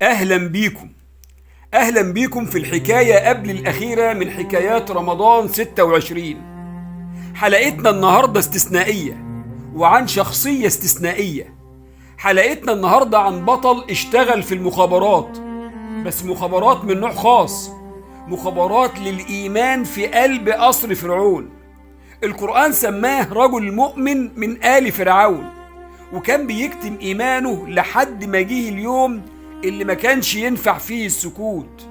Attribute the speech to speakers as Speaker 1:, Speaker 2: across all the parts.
Speaker 1: أهلا بيكم في الحكاية قبل الأخيرة من حكايات رمضان 26. حلقتنا النهاردة استثنائية وعن شخصية استثنائية. حلقتنا النهاردة عن بطل اشتغل في المخابرات، بس مخابرات من نوع خاص، مخابرات للإيمان في قلب قصر فرعون. القرآن سماه رجل مؤمن من آل فرعون، وكان بيكتم إيمانه لحد ما جه اليوم اللي ما كانش ينفع فيه السكوت.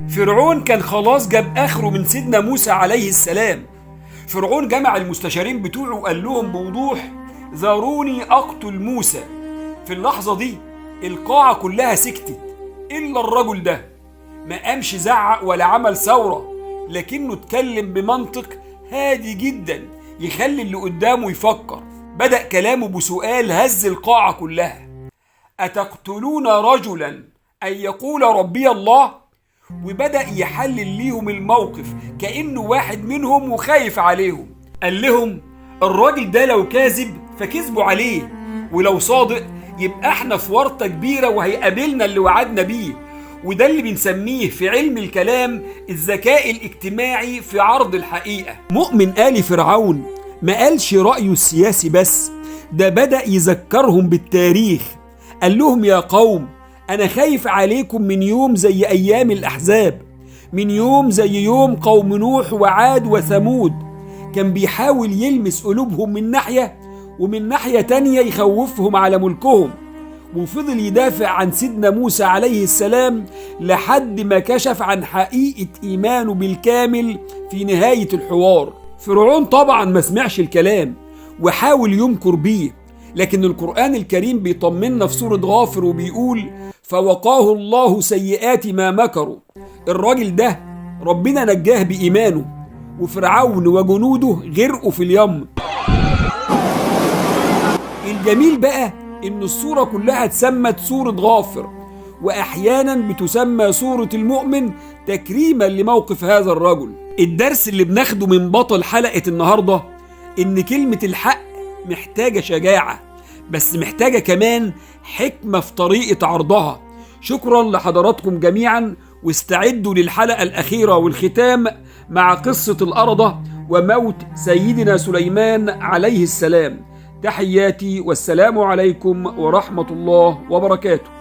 Speaker 1: فرعون كان خلاص جاب آخره من سيدنا موسى عليه السلام. فرعون جمع المستشارين بتوعه وقال لهم بوضوح: ذروني أقتل موسى. في اللحظة دي القاعة كلها سكتت إلا الرجل ده. ما قامش زعق ولا عمل ثورة، لكنه اتكلم بمنطق هادي جدا يخلي اللي قدامه يفكر. بدأ كلامه بسؤال هز القاعة كلها: أتقتلون رجلا أن يقول ربي الله؟ وبدأ يحلل ليهم الموقف كأنه واحد منهم وخايف عليهم. قال لهم: الراجل ده لو كاذب فكذبوا عليه، ولو صادق يبقى احنا في ورطة كبيرة وهيقابلنا اللي وعدنا بيه. وده اللي بنسميه في علم الكلام الذكاء الاجتماعي في عرض الحقيقة. مؤمن آل فرعون ما قالش رأيه السياسي بس، ده بدأ يذكرهم بالتاريخ. قال لهم: يا قوم، أنا خايف عليكم من يوم زي أيام الأحزاب، من يوم زي يوم قوم نوح وعاد وثمود. كان بيحاول يلمس قلوبهم من ناحية، ومن ناحية تانية يخوفهم على ملكهم. وفضل يدافع عن سيدنا موسى عليه السلام لحد ما كشف عن حقيقة إيمانه بالكامل في نهاية الحوار. فرعون طبعا ما سمعش الكلام وحاول يمكر بيه، لكن القرآن الكريم بيطمنا في سورة غافر وبيقول: فوقاه الله سيئات ما مكروا. الراجل ده ربنا نجاه بإيمانه، وفرعون وجنوده غرقوا في اليم. الجميل بقى إن السورة كلها اتسمت سورة غافر، وأحيانا بتسمى سورة المؤمن تكريما لموقف هذا الرجل. الدرس اللي بناخده من بطل حلقة النهاردة إن كلمة الحق محتاجة شجاعة، بس محتاجة كمان حكمة في طريقة عرضها. شكرا لحضراتكم جميعا، واستعدوا للحلقة الأخيرة والختام مع قصة الأرضة وموت سيدنا سليمان عليه السلام. تحياتي والسلام عليكم ورحمة الله وبركاته.